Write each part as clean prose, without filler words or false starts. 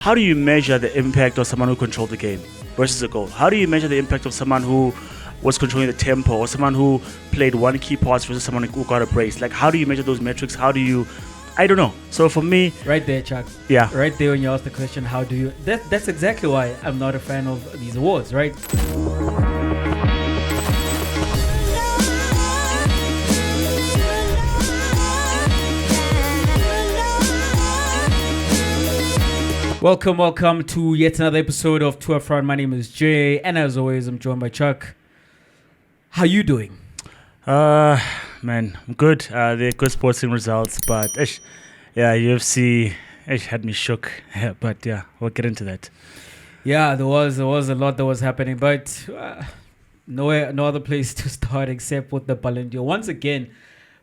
how do you measure the impact of someone who controlled the game versus a goal? How do you measure the impact of someone who was controlling the tempo, or someone who played one key pass versus someone who got a brace? Like, how do you measure those metrics? How do you... I don't know. So for me... Right there, Chuck. Yeah. Right there when you ask the question, how do you... That's exactly why I'm not a fan of these awards, right? Welcome to yet another episode of Tour Front. My name is Jay, and as always, I'm joined by Chuck. How you doing? Man, I'm good. They're good sporting results, but UFC had me shook. But yeah, we'll get into that. Yeah, there was a lot that was happening, but no other place to start except with the Ballon d'Or. Once again,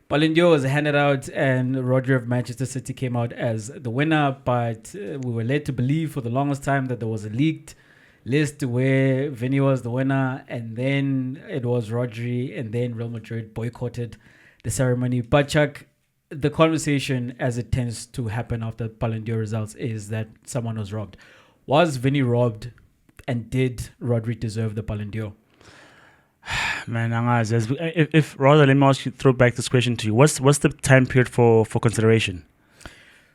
Ballon d'Or was handed out, and Rodri of Manchester City came out as the winner. But we were led to believe for the longest time that there was a leaked list where Vinny was the winner, and then it was Rodri, and then Real Madrid boycotted the ceremony. But Chuck, the conversation, as it tends to happen after Ballon d'Or results, is that someone was robbed. Was Vinny robbed, and did Rodri deserve the Ballon d'Or? Man, if rather, let me throw back this question to you. What's the time period for consideration?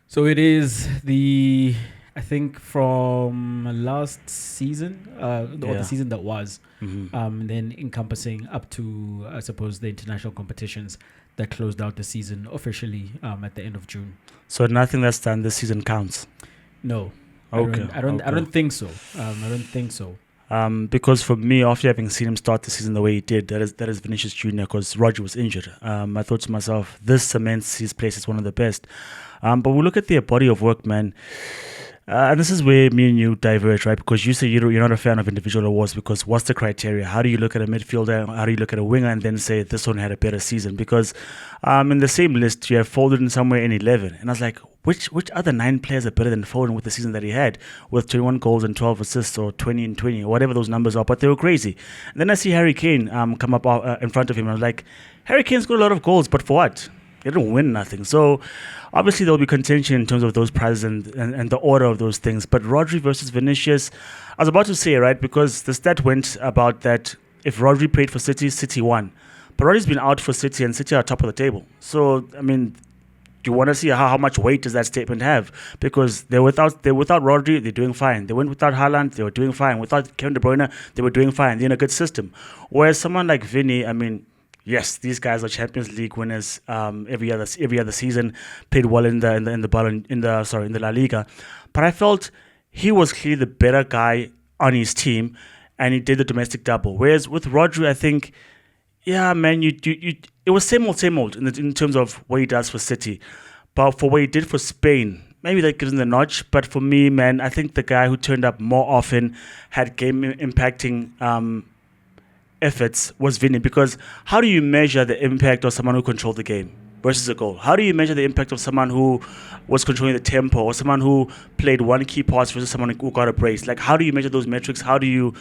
So it is I think from last season, or the season that was, then encompassing up to, I suppose, the international competitions that closed out the season officially at the end of June. So nothing that's done this season counts? No. Okay. I don't think so. I don't think so. Because for me, after having seen him start the season the way he did, that is Vinicius Jr., because Rodri was injured. I thought to myself, this cements his place as one of the best. But we look at their body of work, man. And this is where me and you diverge, right? Because you say you're not a fan of individual awards, because what's the criteria? How do you look at a midfielder? How do you look at a winger and then say this one had a better season? Because in the same list, you have Foden somewhere in 11. And I was like, which other 9 players are better than Foden with the season that he had, with 21 goals and 12 assists, or 20 and 20, or whatever those numbers are? But they were crazy. And then I see Harry Kane come up in front of him. And I was like, Harry Kane's got a lot of goals, but for what? They didn't win nothing. So obviously there will be contention in terms of those prizes and the order of those things. But Rodri versus Vinicius, I was about to say, right, because the stat went about that if Rodri played for City, City won. But Rodri's been out for City, and City are top of the table. So, I mean, do you want to see how much weight does that statement have? Because they're without Rodri, they're doing fine. They went without Haaland, they were doing fine. Without Kevin De Bruyne, they were doing fine. They're in a good system. Whereas someone like Vinny, I mean, yes, these guys are Champions League winners every other season. Played well in the Ballon in the La Liga, but I felt he was clearly the better guy on his team, and he did the domestic double. Whereas with Rodri, I think, yeah, man, it was same old in terms of what he does for City, but for what he did for Spain, maybe that gives him the notch. But for me, man, I think the guy who turned up more often, had game impacting efforts, was Vinny. Because how do you measure the impact of someone who controlled the game versus a goal? How do you measure the impact of someone who was controlling the tempo, or someone who played one key pass versus someone who got a brace? Like, how do you measure those metrics? How do you...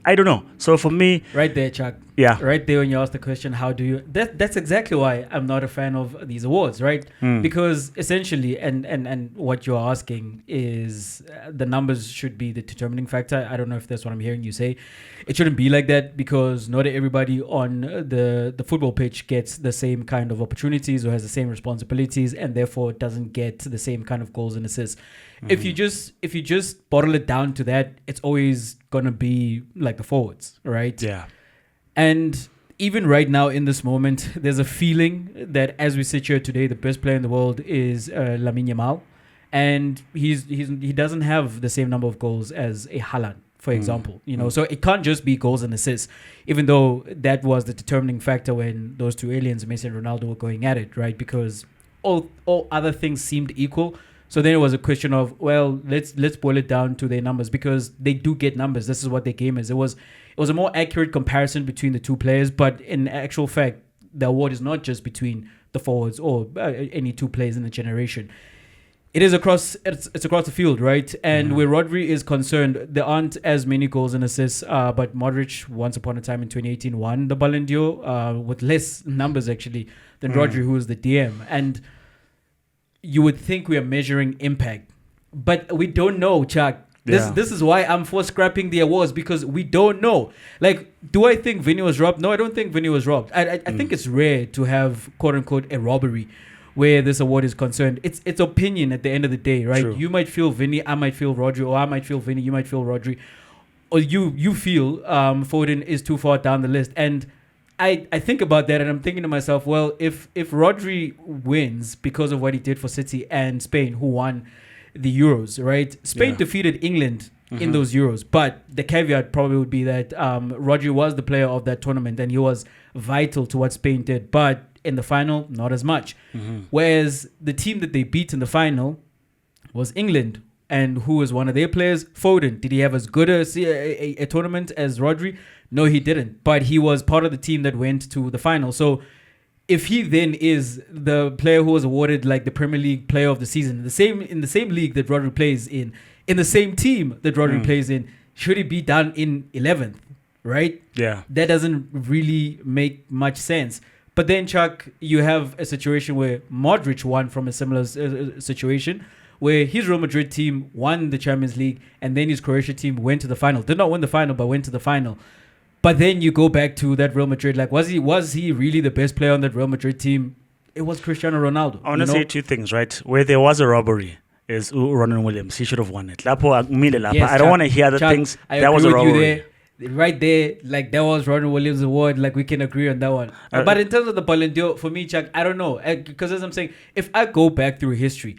I don't know. So for me... Right there, Chuck. Yeah. Right there when you ask the question, how do you... That's exactly why I'm not a fan of these awards, right? Because essentially, and what you're asking is the numbers should be the determining factor. I don't know if that's what I'm hearing you say. It shouldn't be like that, because not everybody on the football pitch gets the same kind of opportunities or has the same responsibilities, and therefore doesn't get the same kind of goals and assists. If you just bottle it down to that, it's always gonna be like the forwards, right? Yeah. And even right now in this moment, there's a feeling that as we sit here today, the best player in the world is Lamine Yamal, and he doesn't have the same number of goals as a Haaland, for example. So it can't just be goals and assists, even though that was the determining factor when those two aliens, Messi and Ronaldo, were going at it, right? Because all other things seemed equal. So then it was a question of, well, let's boil it down to their numbers, because they do get numbers. This is what their game is. It was a more accurate comparison between the two players, but in actual fact, the award is not just between the forwards or any two players in the generation. It is across the field, right? And where Rodri is concerned, there aren't as many goals and assists, but Modric, once upon a time in 2018, won the Ballon d'Or with less numbers actually than Rodri, who was the DM. And you would think we are measuring impact but we don't know, Chuck. This is why I'm for scrapping the awards, because we don't know. Like, do I think Vinny was robbed? No, I don't think Vinny was robbed. I think it's rare to have, quote unquote, a robbery where this award is concerned. It's opinion at the end of the day, right? True. You might feel Vinny, I might feel Rodri, or I might feel Vinny, you might feel Rodri, or you feel Foden is too far down the list. And I think about that and I'm thinking to myself, well, if Rodri wins because of what he did for City and Spain, who won the Euros, right? Spain defeated England in those Euros, but the caveat probably would be that Rodri was the player of that tournament and he was vital to what Spain did, but in the final, not as much. Whereas the team that they beat in the final was England, and who was one of their players? Foden. Did he have as good a tournament as Rodri? No, he didn't, but he was part of the team that went to the final. So if he then is the player who was awarded like the Premier League Player of the Season, in the same league that Rodri plays in the same team that Rodri plays in, should he be done in 11th, right? Yeah. That doesn't really make much sense. But then, Chuck, you have a situation where Modric won from a similar situation, where his Real Madrid team won the Champions League, and then his Croatia team went to the final. Did not win the final, but went to the final. But then you go back to that Real Madrid. Like, was he really the best player on that Real Madrid team? It was Cristiano Ronaldo. I want to say two things, right? Where there was a robbery is Ronald Williams. He should have won it. Yes, I don't want to hear other things. That was a robbery. Right there, like that was Ronald Williams' award. Like we can agree on that one. But in terms of the Ballon d'Or, for me, Chuck, I don't know. Because as I'm saying, if I go back through history,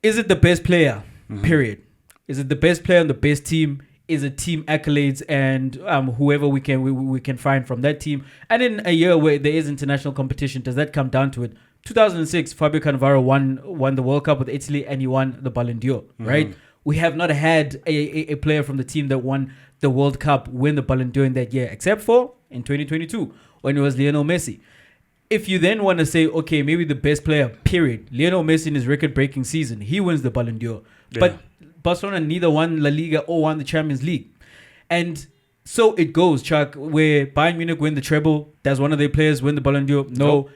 is it the best player? Period. Is it the best player on the best team? Is it team accolades and whoever we can find from that team? And in a year where there is international competition, does that come down to it? 2006, Fabio Cannavaro won the World Cup with Italy and he won the Ballon d'Or, right? We have not had a player from the team that won the World Cup win the Ballon d'Or in that year, except for in 2022 when it was Lionel Messi. If you then want to say, okay, maybe the best player, period, Lionel Messi in his record-breaking season, he wins the Ballon d'Or. Yeah. But Barcelona neither won La Liga or won the Champions League. And so it goes, Chuck, where Bayern Munich win the treble, does one of their players win the Ballon d'Or? No. Nope.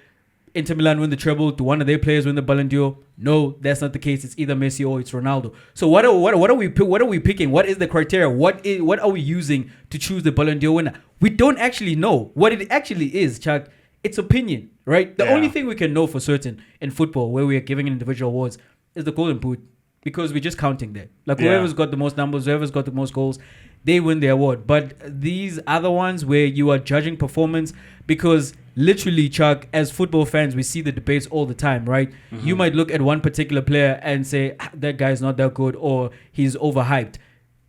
Inter Milan win the treble, do one of their players win the Ballon d'Or? No, that's not the case. It's either Messi or it's Ronaldo. So what are we picking? What is the criteria? What are we using to choose the Ballon d'Or winner? We don't actually know what it actually is, Chuck. It's opinion, right? The only thing we can know for certain in football, where we are giving individual awards, is the Golden Boot, because we're just counting there. Like whoever's got the most numbers, whoever's got the most goals, they win the award. But these other ones where you are judging performance, because literally, Chuck, as football fans, we see the debates all the time, right? You might look at one particular player and say, that guy's not that good or he's overhyped.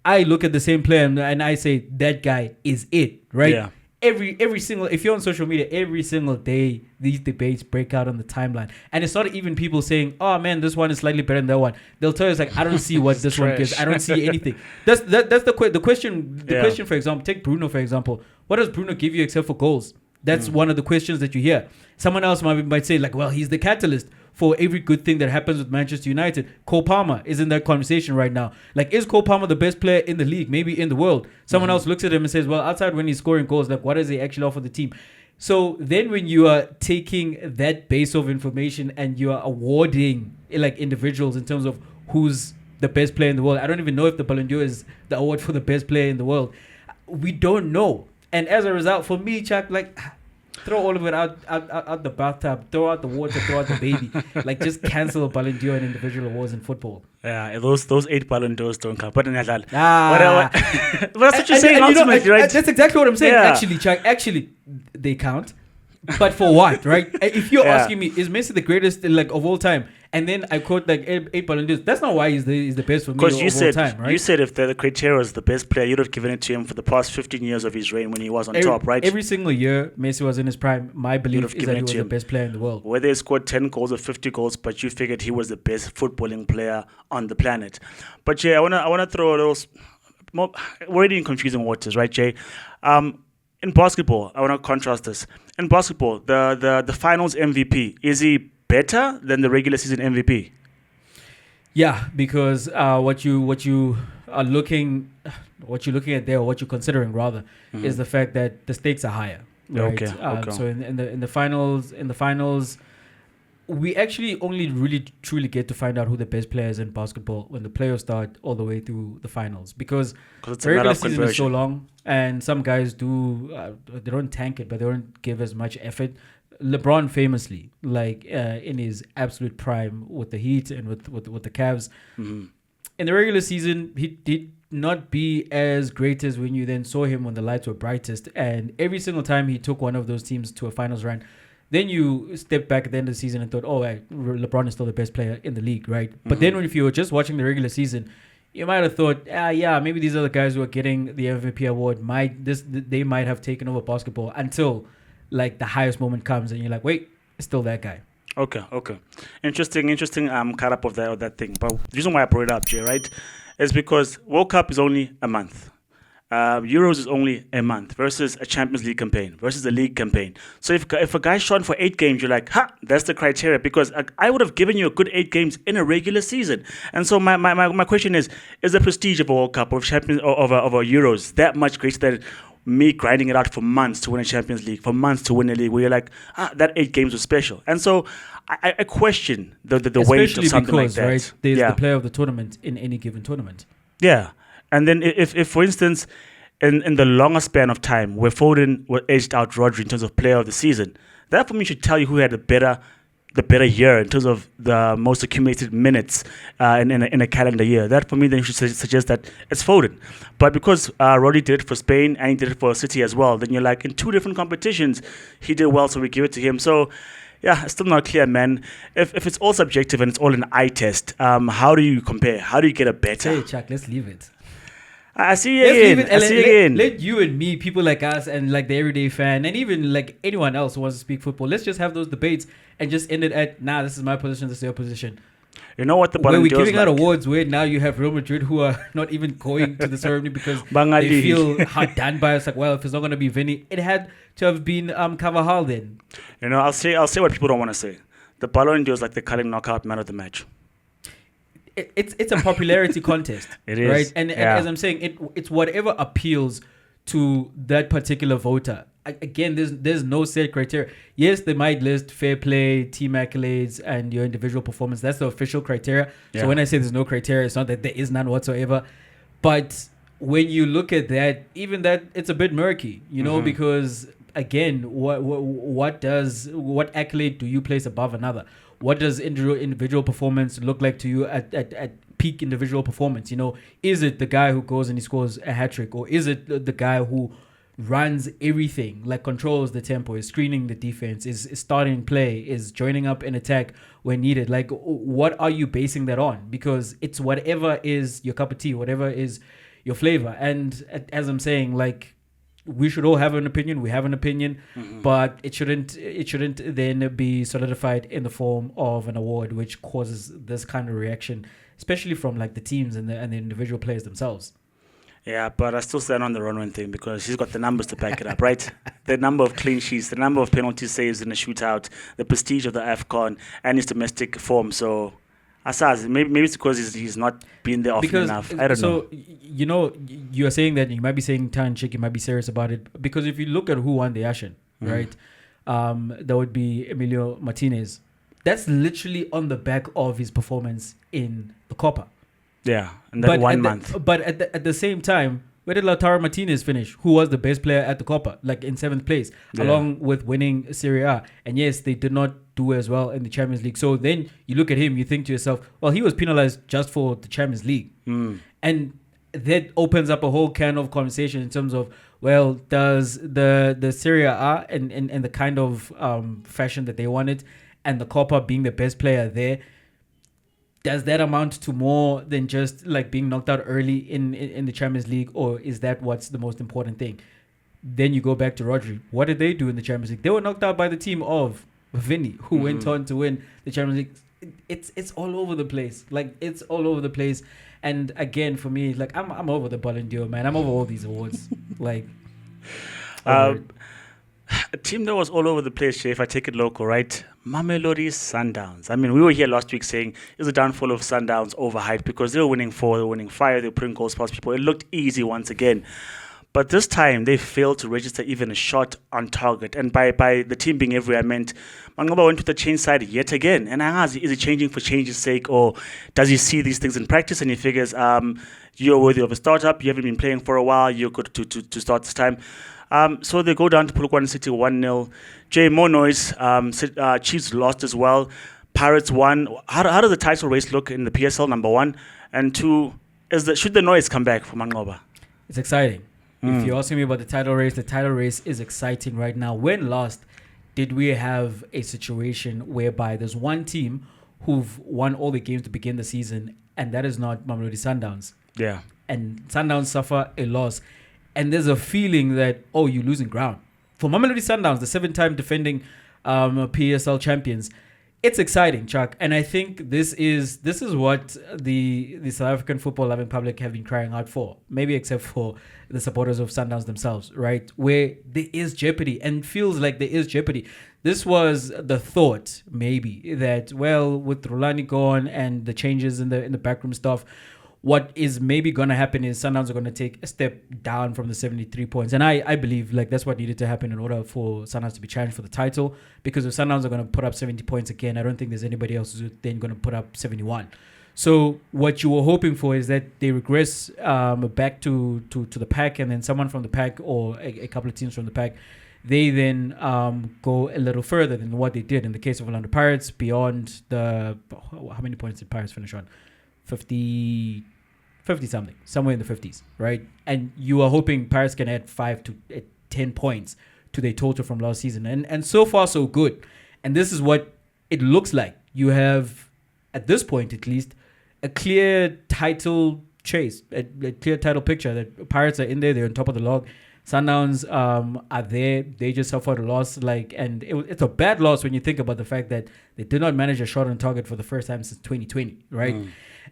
I look at the same player and I say, that guy is it, right? Yeah. Every single, if you're on social media, every single day, these debates break out on the timeline. And it's not even people saying, oh man, this one is slightly better than that one. They'll tell you, it's like, I don't see what this one gives. I don't see anything. That's the question. The question, for example, take Bruno, for example. What does Bruno give you except for goals? That's one of the questions that you hear. Someone else might say, like, well, he's the catalyst for every good thing that happens with Manchester United. Cole Palmer is in that conversation right now. Like, is Cole Palmer the best player in the league, maybe in the world? Someone else looks at him and says, well, outside when he's scoring goals, like, what does he actually offer the team? So then when you are taking that base of information and you are awarding, like, individuals in terms of who's the best player in the world, I don't even know if the Ballon d'Or is the award for the best player in the world. We don't know. And as a result, for me, Chuck, like, throw all of it out the bathtub, throw out the water, throw out the baby. Like, just cancel Ballon d'Or and individual awards in football. Yeah, those 8 Ballon d'Ors don't count. But that's what you're saying ultimately, right? That's exactly what I'm saying. Yeah. Actually, Chuck, they count. But for what, right? If you're asking me, is Messi the greatest of all time? And then I quote 8 Ballon d'Ors. That's not why he's the best for me of all time, right? You said if the criteria was the best player, you'd have given it to him for the past 15 years of his reign when he was on top, right? Every single year Messi was in his prime, my belief is that he was the best player in the world. Whether he scored 10 goals or 50 goals, but you figured he was the best footballing player on the planet. But Jay, I wanna throw a little more, we're already in confusing waters, right, Jay? In basketball, I want to contrast this. In basketball, the finals MVP, is he better than the regular season MVP? Yeah, because what you are looking at there, or what you're considering rather, is the fact that the stakes are higher. Right? Okay. So in the finals, we actually only really truly get to find out who the best player is in basketball when the playoffs start all the way through the finals, because it's the a matter regular of season is so conversion. long, and some guys do they don't tank it, but they don't give as much effort. LeBron famously, like in his absolute prime with the Heat and with the Cavs, Mm-hmm. in the regular season, he did not be as great as when you then saw him when the lights were brightest. And every single time he took one of those teams to a finals run, then you step back at the end of the season and thought, oh, right, LeBron is still the best player in the league, right? Mm-hmm. But then if you were just watching the regular season, you might have thought, yeah, maybe these other guys who are getting the MVP award they might have taken over basketball until like the highest moment comes and you're like, wait, it's still that guy. Okay. Interesting cut up of that thing. But the reason why I brought it up, Jay, right, is because World Cup is only a month. Euros is only a month versus a Champions League campaign versus a league campaign. So if a guy's shot for 8 games, you're like, that's the criteria, because I would have given you a good 8 games in a regular season. And so my question is the prestige of a World Cup, of Champions, of a Euros that much greater than me grinding it out for months to win a Champions League, for months to win a league, where you're like, that 8 games was special. And so I question the weight of something because, like that. Right, there's the player of the tournament in any given tournament. Yeah. And then if for instance, in the longer span of time, where Foden edged out Rodri in terms of player of the season, that for me should tell you who had the better year in terms of the most accumulated minutes in a calendar year. That for me then should suggest that it's Foden. But because Rodri did it for Spain and he did it for City as well, then you're like, in 2 different competitions, he did well, so we give it to him. So yeah, it's still not clear, man. If it's all subjective and it's all an eye test, how do you compare? How do you get a better? Hey, Chuck, let's leave it. I see you again. Let you and me, people like us and like the everyday fan, and even like anyone else who wants to speak football, let's just have those debates and just end it at, this is my position, this is your position. You know what the Ballon we're deals giving out like? awards where now you have Real Madrid who are not even going to the ceremony because they feel hard done by. It's like, well, if it's not going to be Vinny, it had to have been Carvajal then. You know, I'll say what people don't want to say. The Ballon deals like the cutting knockout man of the match. It's a popularity contest. It is, right? And as I'm saying, it's whatever appeals to that particular voter. Again, there's no set criteria. Yes, they might list fair play, team accolades, and your individual performance. That's the official criteria. Yeah. So when I say there's no criteria, it's not that there is none whatsoever. But when you look at that, even that, it's a bit murky, you know, because again, what accolade do you place above another? What does individual performance look like to you at peak individual performance? You know, is it the guy who goes and he scores a hat trick, or is it the guy who runs everything, like controls the tempo, is screening the defense, is starting play, is joining up in attack when needed? Like, what are you basing that on? Because it's whatever is your cup of tea, whatever is your flavor. And as I'm saying, like, we should all have an opinion. We have an opinion, but it shouldn't then be solidified in the form of an award, which causes this kind of reaction, especially from like the teams and the individual players themselves. Yeah, but I still stand on the Ronwen thing because he's got the numbers to back it up, right? The number of clean sheets, the number of penalty saves in the shootout, the prestige of the AFCON, and his domestic form. So, Asaz, maybe it's because he's not been there often enough. I don't know. So, you know, you are saying that you might be saying tongue chick, you might be serious about it. Because if you look at who won the Ashen, right, that would be Emilio Martinez. That's literally on the back of his performance in the Copa. Yeah, in that 1 month. But at the same time, where did Lautaro Martinez finish? Who was the best player at the Copa? Like in 7th place, along with winning Serie A. And yes, they did not do as well in the Champions League. So then you look at him, you think to yourself, well, he was penalized just for the Champions League. And that opens up a whole can of conversation in terms of, well, does the Serie A and the kind of fashion that they wanted, and the Copa being the best player there, does that amount to more than just like being knocked out early in the Champions League, or is that what's the most important thing? Then you go back to Rodri. What did they do in the Champions League? They were knocked out by the team of Vinny, who went on to win the Champions League. It's all over the place. Like, it's all over the place. And again, for me, like, I'm over the Ballon d'Or, man. I'm over all these awards. Like, a team that was all over the place, Shay, if I take it local, right? Mamelodi Sundowns. I mean, we were here last week saying it was a downfall of Sundowns overhyped because they were winning 4, they were winning 5, they were putting goals past people. It looked easy once again. But this time, they failed to register even a shot on target. And by the team being everywhere, I meant Mangoba went to the change side yet again. And I asked, is he changing for change's sake, or does he see these things in practice and he figures, you're worthy of a startup, you haven't been playing for a while, you're good to start this time. So they go down to Polokwane City 1-0. Jay, more noise. Chiefs lost as well. Pirates won. How does the title race look in the PSL, number one? And two, should the noise come back for Mangoba? It's exciting. If you're asking me about the title race is exciting right now. When last did we have a situation whereby there's one team who've won all the games to begin the season, and that is not Mamelodi Sundowns? Yeah. And Sundowns suffer a loss. And there's a feeling that, you're losing ground. For Mamelodi Sundowns, the 7-time defending PSL champions, it's exciting, Chuck. And I think this is what the South African football-loving public have been crying out for. Maybe except for the supporters of Sundowns themselves, right? Where there is jeopardy and feels like there is jeopardy. This was the thought, maybe, that, with Rulani gone and the changes in the backroom stuff, what is maybe going to happen is Sundowns are going to take a step down from the 73 points. And I believe that's what needed to happen in order for Sundowns to be challenged for the title. Because if Sundowns are going to put up 70 points again, I don't think there's anybody else who's then going to put up 71. So what you were hoping for is that they regress back to the pack, and then someone from the pack or a couple of teams from the pack, they then go a little further than what they did in the case of Orlando Pirates, beyond how many points did Pirates finish on? 50 something, somewhere in the 50s, right? And you are hoping Pirates can add 5 to 10 points to their total from last season. And so far, so good. And this is what it looks like. You have, at this point at least, a clear title chase, a clear title picture that Pirates are in there, they're on top of the log. Sundowns are there. They just suffered a loss, and it's a bad loss when you think about the fact that they did not manage a shot on target for the first time since 2020, right?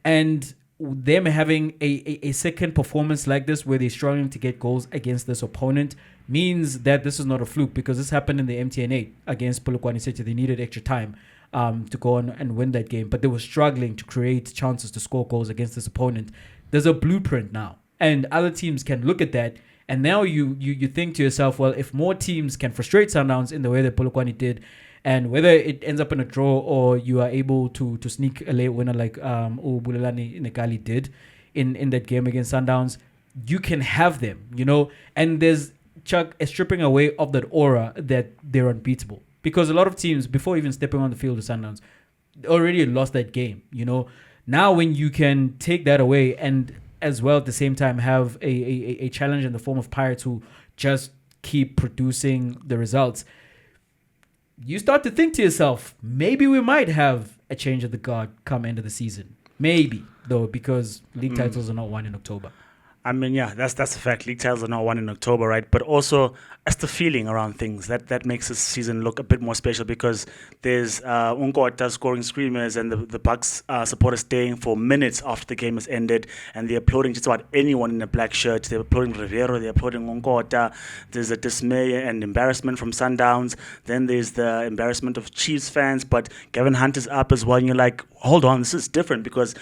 And them having a second performance like this, where they're struggling to get goals against this opponent, means that this is not a fluke, because this happened in the MTN8 against Polokwane City. They needed extra time to go on and win that game, but they were struggling to create chances to score goals against this opponent. There's a blueprint now, and other teams can look at that. And now you think to yourself, if more teams can frustrate Sundowns in the way that Polokwane did, and whether it ends up in a draw or you are able to sneak a late winner like Bulelani Nekali did in that game against Sundowns, you can have them, And there's, Chuck, a stripping away of that aura that they're unbeatable. Because a lot of teams, before even stepping on the field of Sundowns, already lost that game, Now when you can take that away and as well at the same time have a challenge in the form of Pirates who just keep producing the results, you start to think to yourself, maybe we might have a change of the guard come end of the season. Maybe, though, because league titles are not won in October. I mean, yeah, that's a fact. League titles are not won in October, right? But also, that's the feeling around things that makes this season look a bit more special, because there's Unkota scoring screamers and the Bucks supporters staying for minutes after the game has ended, and they're applauding just about anyone in a black shirt. They're applauding Riviero, they're applauding Unkota. There's a dismay and embarrassment from Sundowns. Then there's the embarrassment of Chiefs fans, but Gavin Hunt is up as well, and you're like, hold on, this is different, because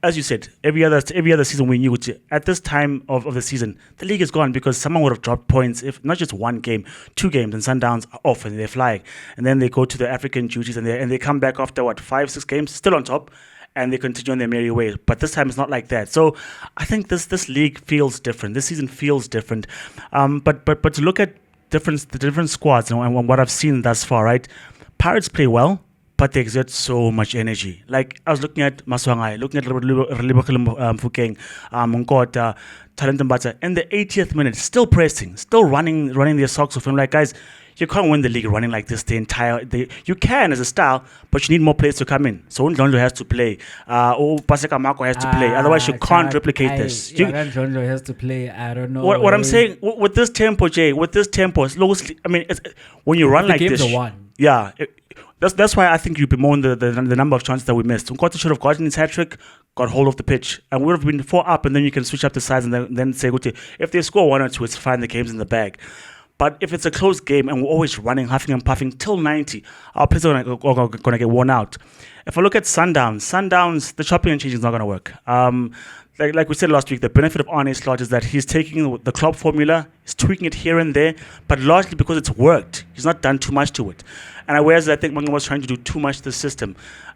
as you said, every other season we knew at this time of the season, the league is gone, because someone would have dropped points, if not just one game, 2 games, and Sundowns are off and they're flying. And then they go to the African duties and they come back after 5-6 games, still on top, and they continue on their merry way. But this time it's not like that. So I think this league feels different. This season feels different. But to look at the different squads and what I've seen thus far, right? Pirates play well, but they exert so much energy. Like, I was looking at Maswangai, looking at Mfukeng, Munkota, Talent Mbata, in the 80th minute, still pressing, still running their socks off. I'm like, guys, you can't win the league running like this the entire day. You can as a style, but you need more players to come in. So Ndlondo has to play, or Paseka Marco has to play. Otherwise, you can't replicate this. Ndlondo has to play. I don't know. What I'm saying, with this tempo, Jay, when you run like this, games are won. Yeah. That's why I think you bemoan the number of chances that we missed. Nkota should have gotten his hat-trick, got hold of the pitch, and we would have been 4 up, and then you can switch up the sides and then say, okay, if they score 1 or 2, it's fine, the game's in the bag. But if it's a close game and we're always running, huffing and puffing till 90, our players are going to get worn out. If I look at Sundowns, the chopping and changing is not going to work. like we said last week, the benefit of Arne Slot is that he's taking the club formula, he's tweaking it here and there, but largely because it's worked. He's not done too much to it. And whereas I think Mango was trying to do too much to the system.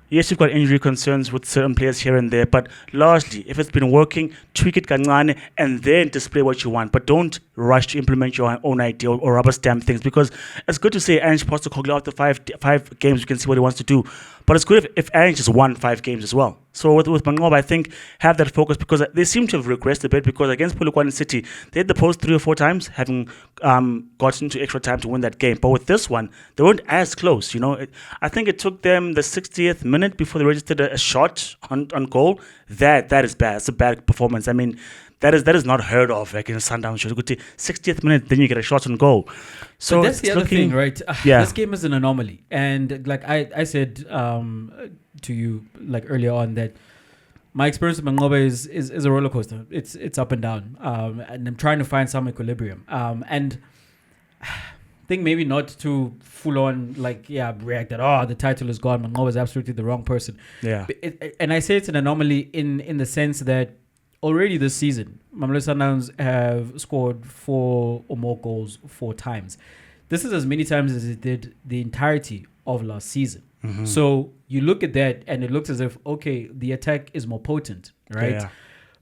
Yes, you've got injury concerns with certain players here and there, but largely, if it's been working, tweak it kancane and then display what you want. But don't rush to implement your own idea or rubber stamp things, because it's good to say Ange Postecoglou after five games, you can see what he wants to do. But it's good if Ange has won 5 games as well. So with Mangoba, I think have that focus, because they seem to have regressed a bit, because against Polokwane City, they hit the post 3 or 4 times, having gotten into extra time to win that game. But with this one, they weren't as close. I think it took them the 60th minute before they registered a shot on goal. That is bad. It's a bad performance. I mean, that is not heard of. Like in Sundowns, 60th minute, then you get a shot on goal. So but that's the other thing, right? Yeah. This game is an anomaly, and like I said to you like earlier on, that my experience with Mangoba is a roller coaster. It's up and down, and I'm trying to find some equilibrium. And I think maybe not to full on react that the title is gone. Mangoba is absolutely the wrong person. Yeah, and I say it's an anomaly in the sense that already this season, Mamelodi Sundowns have scored 4 or more goals 4 times. This is as many times as it did the entirety of last season. Mm-hmm. So you look at that and it looks as if, okay, the attack is more potent, right? Yeah.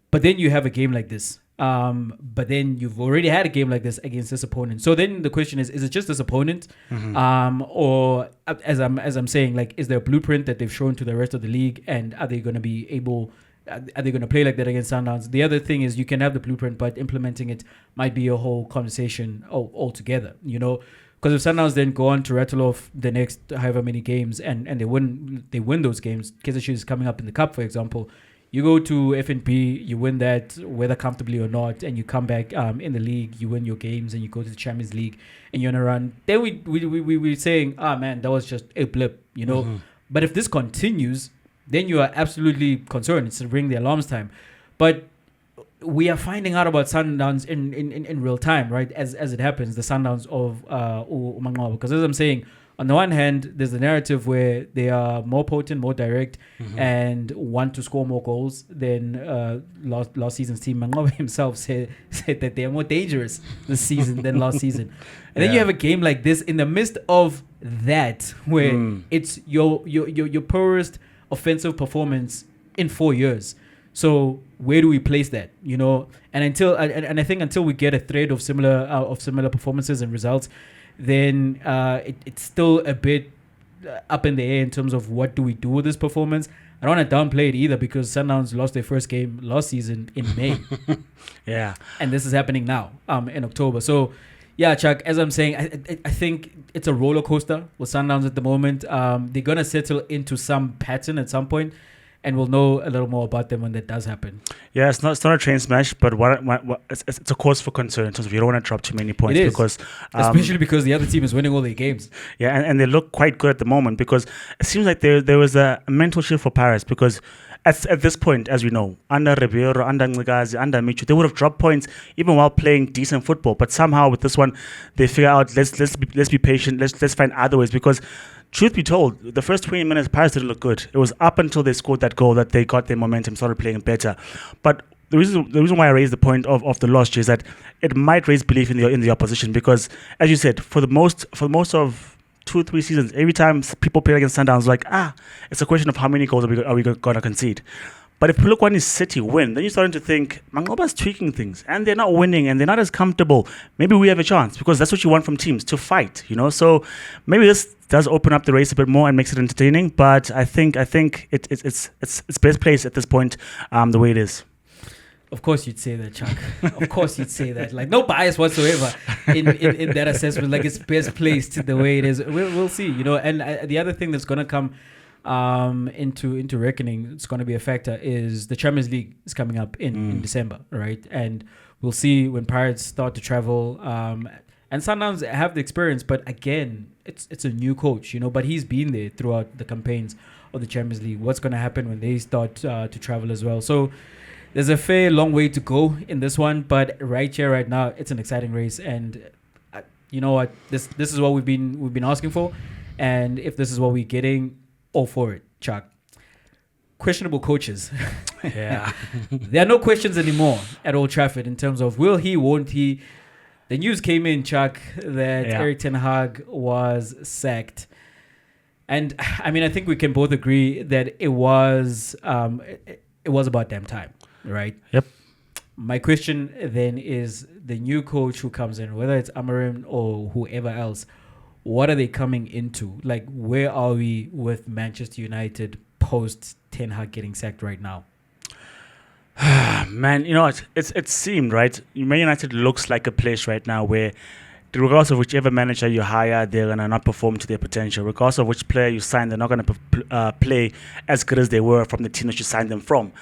But then you have a game like this. But then you've already had a game like this against this opponent. So then the question is it just this opponent? Mm-hmm. Or as I'm saying, like, is there a blueprint that they've shown to the rest of the league, and are they going to be able... Are they going to play like that against Sundowns? The other thing is you can have the blueprint, but implementing it might be a whole conversation altogether, Because if Sundowns then go on to rattle off the next however many games and they win those games, Kaizer Chiefs is coming up in the Cup, for example, you go to FNP, you win that, whether comfortably or not, and you come back in the league, you win your games, and you go to the Champions League, and you're on a run. Then we're saying, man, that was just a blip, Mm-hmm. But if this continues, then you are absolutely concerned. It's ring the alarms time. But we are finding out about Sundowns in real time, right? As it happens, the Sundowns of Mangoba. Because as I'm saying, on the one hand, there's the narrative where they are more potent, more direct, mm-hmm. and want to score more goals than last season's team. Mangoba himself said that they are more dangerous this season than last season. And then you have a game like this in the midst of that, where it's your poorest offensive performance in 4 years. So where do we place that? And I think until we get a thread of similar performances and results, then it's still a bit up in the air in terms of what do we do with this performance. I don't want to downplay it either, because Sundowns lost their first game last season in May. Yeah, and this is happening now in October. So yeah, Chuck, as I'm saying, I think it's a roller coaster with Sundowns at the moment. They're going to settle into some pattern at some point, and we'll know a little more about them when that does happen. Yeah, it's not a train smash, but it's a cause for concern in terms of you don't want to drop too many points. Because especially because the other team is winning all their games. Yeah, and they look quite good at the moment, because it seems like there was a mental shift for Paris, because at this point, as we know, under Ribeiro, under Ngcigazi, under Michu, they would have dropped points even while playing decent football. But somehow with this one, they figure out let's be patient, let's find other ways, because truth be told, the first 20 minutes, Paris didn't look good. It was up until they scored that goal that they got their momentum, started playing better. But the reason why I raised the point of the loss is that it might raise belief in the opposition, because, as you said, for the most of 2-3 seasons, every time people play against Sundowns, it's a question of how many goals are we going to concede. But if Polokwane City win, then you're starting to think Mangoba's tweaking things, and they're not winning, and they're not as comfortable. Maybe we have a chance, because that's what you want from teams, to fight, So maybe this does open up the race a bit more and makes it entertaining. But I think it's best placed at this point, the way it is. Of course you'd say that, Chuck. Of course you'd say that. Like, no bias whatsoever in that assessment. Like, it's best placed the way it is. We'll see, And the other thing that's going to come into reckoning, it's going to be a factor, is the Champions League is coming up in December, right? And we'll see when Pirates start to travel. And Sundowns have the experience, but again, it's a new coach, but he's been there throughout the campaigns of the Champions League. What's going to happen when they start to travel as well? So there's a fair long way to go in this one, but right here, right now, it's an exciting race, and you know what? This is what we've been asking for, and if this is what we're getting, all for it, Chuck. questionable coaches. Yeah. There are no questions anymore at Old Trafford in terms of will he, won't he. The news came in, Chuck, that Erik ten Hag was sacked. And I mean, I think we can both agree that it was about damn time, right? Yep. My question then is the new coach who comes in, whether it's Amorim or whoever else, what are they coming into? Like, where are we with Manchester United post Ten Hag getting sacked right now? Man, you know what? It seemed, right? Man United looks like a place right now where, regardless of whichever manager you hire, they're going to not perform to their potential. Regardless of which player you sign, they're not going to play as good as they were from the team that you signed them from.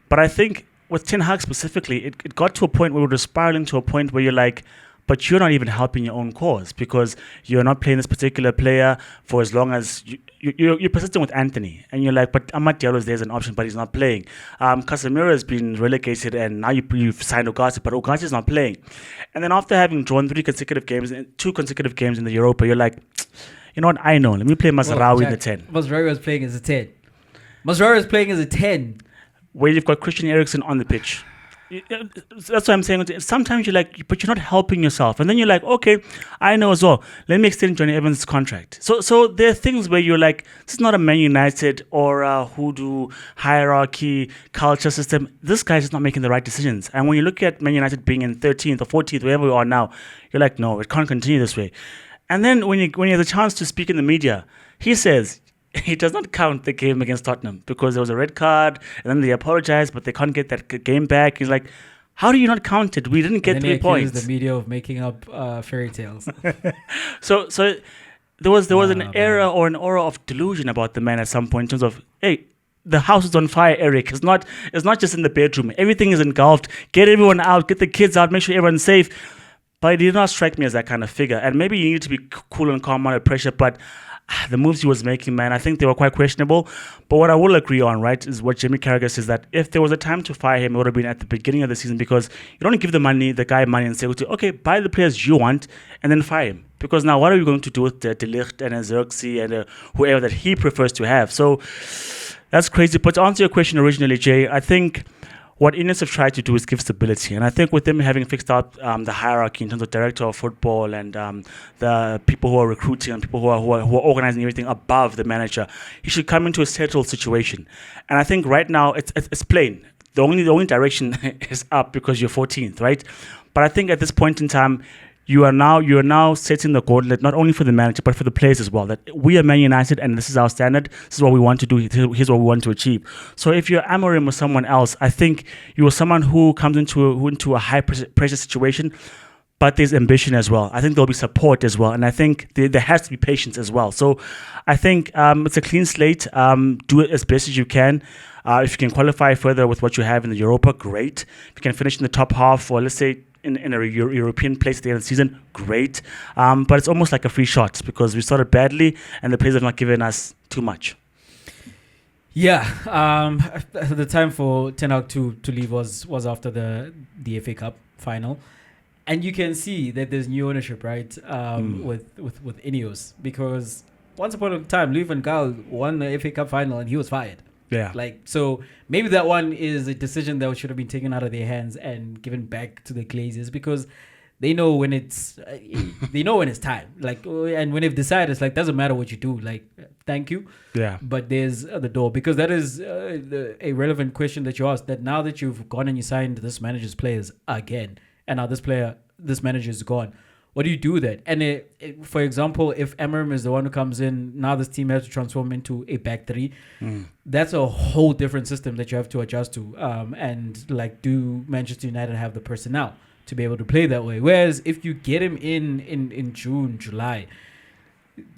But I think with Ten Hag specifically, it got to a point where we were spiraling to a point where you're like, but you're not even helping your own cause because you're not playing this particular player for as long as you're persistent with Anthony. And you're like, but Amad Diallo is there as an option, but he's not playing. Casemiro has been relegated and now you've signed Ugarte, but Ugarte is not playing. And then after having drawn 2 consecutive games in the Europa, you're like, you know what, I know. Let me play Mazraoui in the 10. Mazraoui was playing as a 10. Mazraoui was playing as a 10. Where you've got Christian Eriksen on the pitch. That's what I'm saying. Sometimes you're like, but you're not helping yourself. And then you're like, okay, I know as well. Let me extend Johnny Evans' contract. So there are things where you're like, this is not a Man United or a hoodoo hierarchy culture system. This guy's just not making the right decisions. And when you look at Man United being in 13th or 14th, wherever we are now, you're like, no, it can't continue this way. And then when you have the chance to speak in the media, he says, he does not count the game against Tottenham because there was a red card and then they apologized, but they can't get that game back. He's like, how do you not count it? We didn't get 3 points. The media of making up fairy tales. So there was an era or an aura of delusion about the man at some point in terms of, hey, the house is on fire, Erik. It's not just in the bedroom. Everything is engulfed. Get everyone out. Get the kids out. Make sure everyone's safe. But it did not strike me as that kind of figure. And maybe you need to be cool and calm under pressure, but the moves he was making, man, I think they were quite questionable. But what I will agree on, right, is what Jamie Carragher says, that if there was a time to fire him, it would have been at the beginning of the season, because you don't give the guy money and say, okay, buy the players you want and then fire him. Because now what are we going to do with De Ligt and Xerxes and whoever that he prefers to have? So that's crazy. But to answer your question originally, Jay, I think what Ines have tried to do is give stability. And I think with them having fixed out the hierarchy in terms of director of football and the people who are recruiting and people who are organizing everything above the manager, he should come into a settled situation. And I think right now it's plain. The only direction is up because you're 14th, right? But I think at this point in time, you are now setting the gauntlet not only for the manager but for the players as well. That we are Man United and this is our standard. This is what we want to do. Here's what we want to achieve. So if you're Amorim or someone else, I think you are someone who comes into a high pressure situation, but there's ambition as well. I think there'll be support as well, and I think there has to be patience as well. So I think it's a clean slate. Do it as best as you can. If you can qualify further with what you have in the Europa, great. If you can finish in the top half, or let's say in a European place at the end of the season, great. But it's almost like a free shot because we started badly and the players have not given us too much. Yeah, the time for Ten Hag to leave was after the FA Cup final, and you can see that there's new ownership, right? With Ineos, because once upon a time, Louis van Gaal won the FA Cup final and he was fired. Yeah. So maybe that one is a decision that should have been taken out of their hands and given back to the Glazers, because they know when it's time. And when they've decided, it's like, doesn't matter what you do. Like, thank you. Yeah. But there's the door, because that is a relevant question that you asked. That now that you've gone and you signed this manager's players again, and now this manager is gone, what do you do then? And for example, if Amorim is the one who comes in, now this team has to transform into a back three. That's a whole different system that you have to adjust to. And do Manchester United have the personnel to be able to play that way? Whereas if you get him in June, July,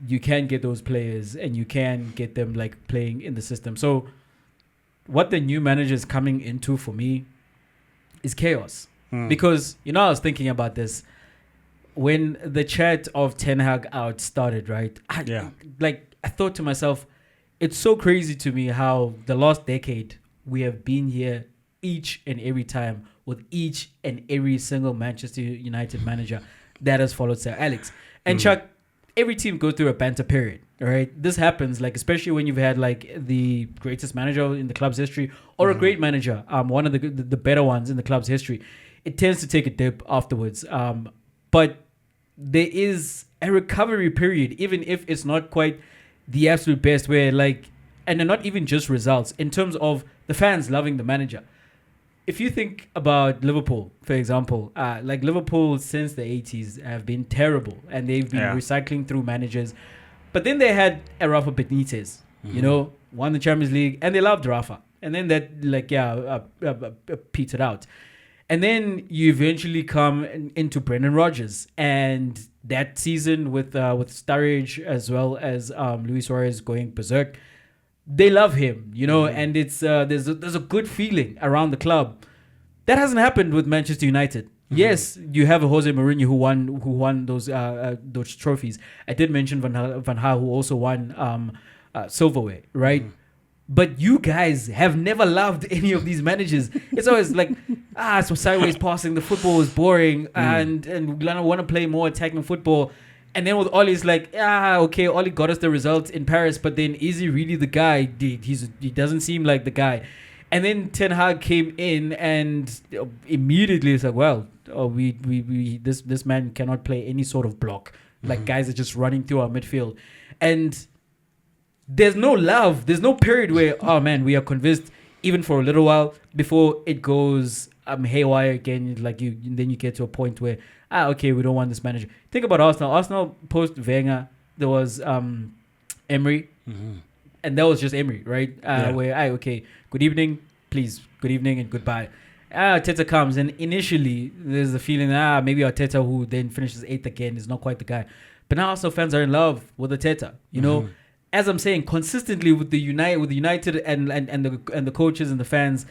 you can get those players and you can get them playing in the system. So what the new manager is coming into for me is chaos. Because, I was thinking about this. When the chat of Ten Hag out started, right? I thought to myself, it's so crazy to me how the last decade we have been here each and every time with each and every single Manchester United manager that has followed Sir Alex. And Chuck, every team goes through a banter period, All right, this happens like especially when you've had like the greatest manager in the club's history or a great manager, one of the better ones in the club's history. It tends to take a dip afterwards, but there is a recovery period, even if it's not quite the absolute best. Where like, and not even just results in terms of the fans loving the manager. If you think about Liverpool, for example, like Liverpool since the 80s have been terrible, and they've been recycling through managers. But then they had a Rafa Benitez, you know, won the Champions League, and they loved Rafa. And then that, like, petered out. And then you eventually come into Brendan Rodgers, and that season with Sturridge as well as Luis Suarez going berserk, they love him, you know, and it's there's a good feeling around the club. That hasn't happened with Manchester United. Yes, you have a Jose Mourinho who won those trophies. I did mention Van Gaal, who also won silverware, right? But you guys have never loved any of these managers. It's always like, so sideways passing, the football is boring, and we want to play more attacking football. And then with Oli, it's like, okay, Oli got us the results in Paris, but then is he really the guy? He doesn't seem like the guy. And then Ten Hag came in, and immediately it's like, well, this man cannot play any sort of block. Like guys are just running through our midfield, and there's no love. There's no period where, oh man, we are convinced even for a little while before it goes haywire again. Like then you get to a point where okay, we don't want this manager. Think about Arsenal. Arsenal post Wenger, there was Emery. And that was just Emery, right? Where okay, good evening, please, good evening and goodbye. Arteta comes, and initially there's the feeling maybe Arteta, who then finishes 8th again, is not quite the guy. But now also fans are in love with Arteta. You know, as I'm saying, consistently with the United and the coaches and the fans,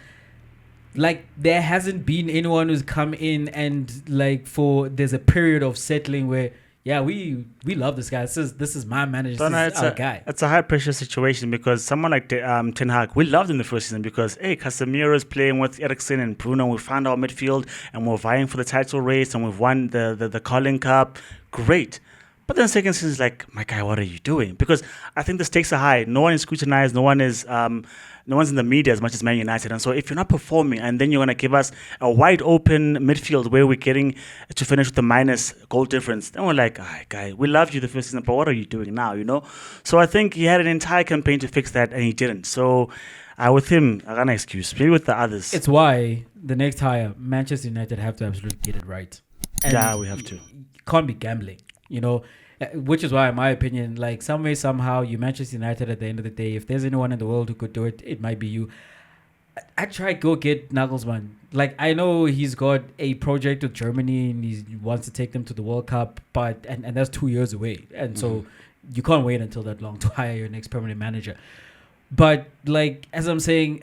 like there hasn't been anyone who's come in and like there's a period of settling where. Yeah, we love this guy. This is my manager. This is our guy. It's a high pressure situation because someone like Ten Hag, we loved him the first season because Casemiro is playing with Eriksen and Bruno. We found our midfield and we're vying for the title race and we've won the Carling Cup. Great. But then second season is like, my guy, what are you doing? Because I think the stakes are high. No one is scrutinized. No one's in the media as much as Man United. And so if you're not performing and then you're going to give us a wide open midfield where we're getting to finish with a minus goal difference, then we're like, guy, we loved you the first season, but what are you doing now, you know? So I think he had an entire campaign to fix that and he didn't. So with him, I got an excuse. Maybe with the others. It's why the next hire, Manchester United have to absolutely get it right. And we have to. Can't be gambling, you know? Which is why, in my opinion, like some way, somehow, you Manchester United at the end of the day, if there's anyone in the world who could do it, it might be you. I'd try go get Nagelsmann. Like, I know he's got a project with Germany and he wants to take them to the World Cup, but and that's 2 years away. And so you can't wait until that long to hire your next permanent manager. But, like, as I'm saying,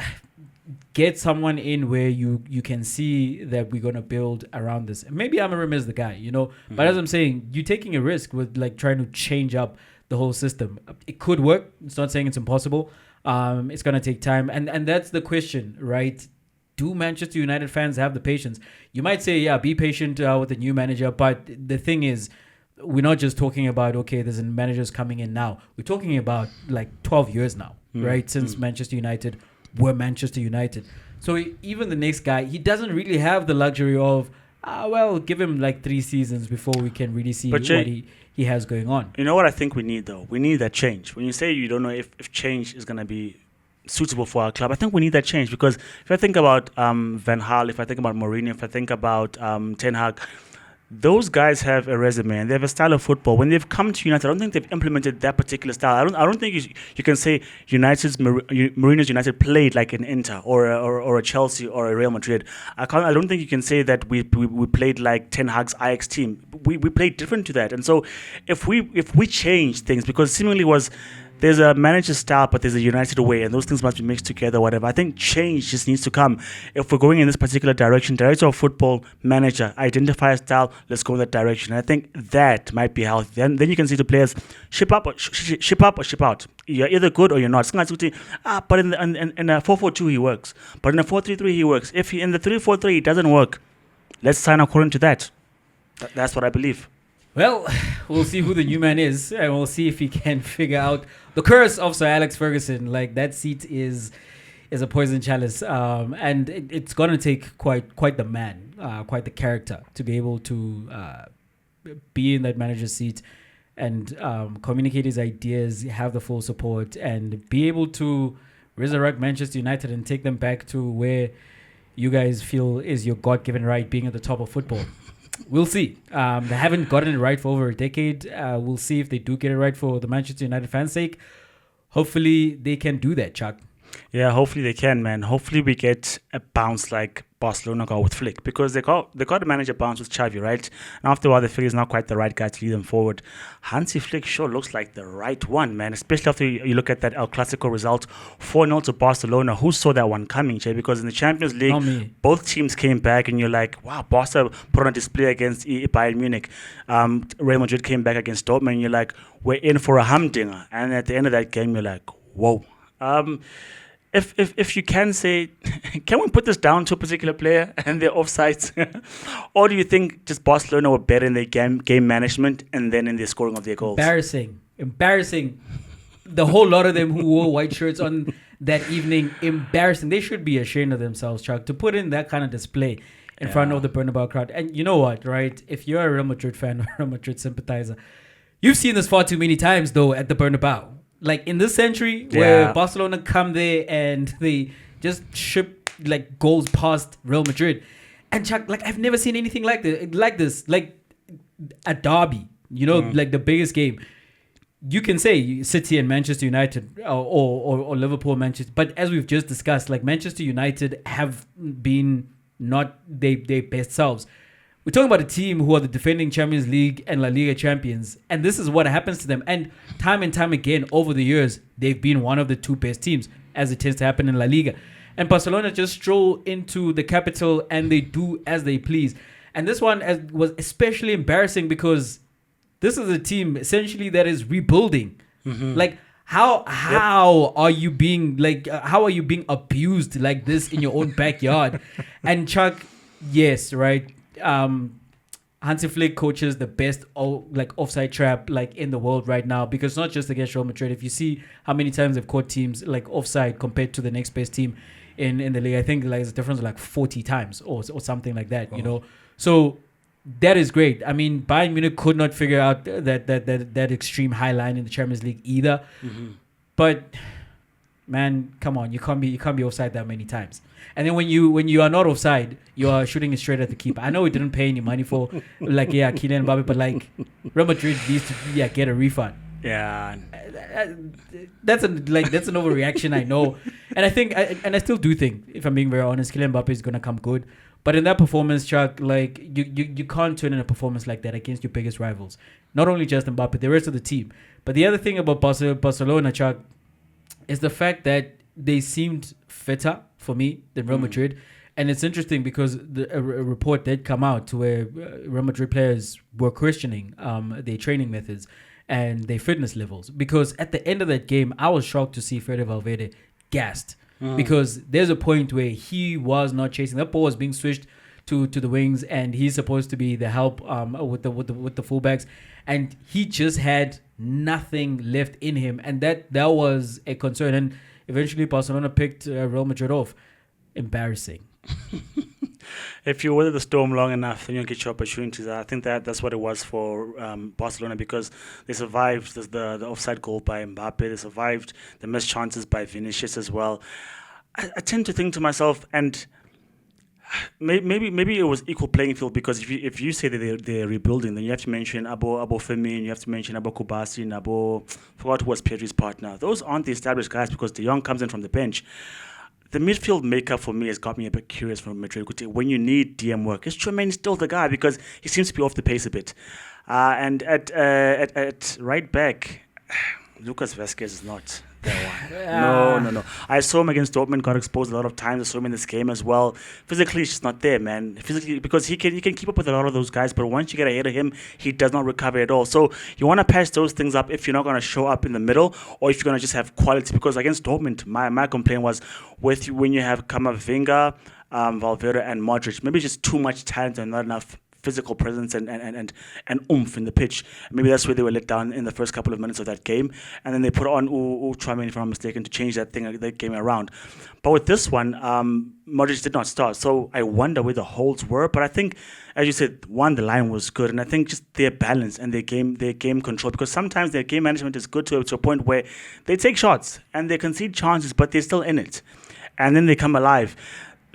get someone in where you can see that we're going to build around this. Maybe Amarim is the guy, you know. But as I'm saying, you're taking a risk with like trying to change up the whole system. It could work. It's not saying it's impossible. It's going to take time. And that's the question, right? Do Manchester United fans have the patience? You might say, be patient with the new manager. But the thing is, we're not just talking about, okay, there's managers coming in now. We're talking about like 12 years now, right? Since Manchester United were Manchester United. So even the next guy, he doesn't really have the luxury of, give him like 3 seasons before we can really see what he has going on. You know what I think we need, though? We need that change. When you say you don't know if change is going to be suitable for our club, I think we need that change because if I think about Van Gaal, if I think about Mourinho, if I think about Ten Hag, those guys have a resume and they have a style of football. When they've come to United, I don't think they've implemented that particular style. I don't think you can say Mourinho's United played like an Inter or a Chelsea or a Real Madrid. I don't think you can say that we played like Ten Hag's Ajax team. We played different to that. And so if we change things, because seemingly there's a manager style, but there's a United way, and those things must be mixed together, whatever. I think change just needs to come. If we're going in this particular direction, director of football, manager, identify a style, let's go in that direction. I think that might be healthy. Then you can see the players ship up or ship out. You're either good or you're not. But in a 4-4-2 he works. But in a 4-3-3 he works. If in the 3-4-3 it doesn't work, let's sign according to that. That's what I believe. Well, we'll see who the new man is, and we'll see if he can figure out the curse of Sir Alex Ferguson. Like, that seat is a poison chalice, and it's gonna take quite the man, quite the character to be able to be in that manager's seat and communicate his ideas, have the full support, and be able to resurrect Manchester United and take them back to where you guys feel is your God-given right, being at the top of football. We'll see. They haven't gotten it right for over a decade. We'll see if they do get it right for the Manchester United fans' sake. Hopefully, they can do that, Chuck. Yeah, hopefully they can, man. Hopefully we get a bounce like Barcelona got with Flick, because they got to manage a bounce with Xavi, right? And after a while, they figure he's not quite the right guy to lead them forward. Hansi Flick sure looks like the right one, man. Especially after you look at that El Clasico result, 4-0 to Barcelona. Who saw that one coming, Jay? Because in the Champions League, both teams came back, and you're like, wow, Barca put on a display against Bayern Munich. Real Madrid came back against Dortmund, and you're like, we're in for a humdinger. And at the end of that game, you're like, whoa. If you can say, can we put this down to a particular player and their offsides? Or do you think just Barcelona were better in their game management and then in their scoring of their goals? Embarrassing. The whole lot of them who wore white shirts on that evening, embarrassing. They should be ashamed of themselves, Chuck, to put in that kind of display in front of the Bernabeu crowd. And you know what, right? If you're a Real Madrid fan or a Real Madrid sympathizer, you've seen this far too many times, though, at the Bernabeu. Like in this century, where Barcelona come there and they just ship like goals past Real Madrid, and Chuck, like I've never seen anything like this, like a derby, like the biggest game. You can say City and Manchester United or Liverpool, Manchester, but as we've just discussed, like Manchester United have been not their best selves. We're talking about a team who are the defending Champions League and La Liga champions, and this is what happens to them. And time again, over the years, they've been one of the two best teams, as it tends to happen in La Liga. And Barcelona just stroll into the capital, and they do as they please. And this one was especially embarrassing because this is a team, essentially, that is rebuilding. Mm-hmm. Like, how are you being abused like this in your own backyard? And Chuck, yes, right. Hansi Flick coaches the best offside trap like in the world right now, because not just against Real Madrid. If you see how many times they've caught teams like offside compared to the next best team in the league, I think like it's a difference of like 40 times or something like that. So that is great. I mean, Bayern Munich could not figure out that extreme high line in the Champions League either. Mm-hmm. But man, come on, you can't be offside that many times. And then when you are not offside, you are shooting it straight at the keeper. I know we didn't pay any money for Kylian Mbappe, but like Real Madrid needs to get a refund. Yeah, that's an overreaction, I know, and I still do think, if I'm being very honest, Kylian Mbappe is gonna come good. But in that performance, Chuck, like you can't turn in a performance like that against your biggest rivals. Not only just Mbappe, the rest of the team. But the other thing about Barcelona, Chuck, is the fact that they seemed fitter for me than Real Madrid. And it's interesting because a report did come out to where Real Madrid players were questioning their training methods and their fitness levels. Because at the end of that game, I was shocked to see Fede Valverde gassed. Because there's a point where he was not chasing. That ball was being switched to the wings, and he's supposed to be the help with the fullbacks. And he just had nothing left in him. And that was a concern. And eventually Barcelona picked Real Madrid off. Embarrassing. If you weather the storm long enough, then you'll get your opportunities. I think that's what it was for Barcelona, because they survived the offside goal by Mbappe. They survived the missed chances by Vinicius as well. I tend to think to myself, and maybe it was equal playing field, because if you say that they're rebuilding, then you have to mention Abo Firmino, you have to mention Abo Kubasi, and forgot who was Pedri's partner. Those aren't the established guys, because De Jong comes in from the bench. The midfield makeup for me has got me a bit curious from Madrid. When you need DM work, is Tremaine still the guy? Because he seems to be off the pace a bit. And at right back, Lucas Vazquez is not that one. No. I saw him against Dortmund, got exposed a lot of times. I saw him in this game as well. Physically, he's just not there, man. Physically, because he can keep up with a lot of those guys, but once you get ahead of him, he does not recover at all. So you want to patch those things up if you're not going to show up in the middle, or if you're going to just have quality. Because against Dortmund, my complaint was when you have Camavinga, Valverde, and Modric, maybe just too much talent and not enough physical presence and oomph in the pitch. Maybe that's where they were let down in the first couple of minutes of that game, and then they put on Tchouameni, if I'm not mistaken, to change that game around. But with this one, Modric did not start, so I wonder where the holes were. But I think, as you said, one, the line was good, and I think just their balance and their game control, because sometimes their game management is good to a point where they take shots and they concede chances, but they're still in it, and then they come alive.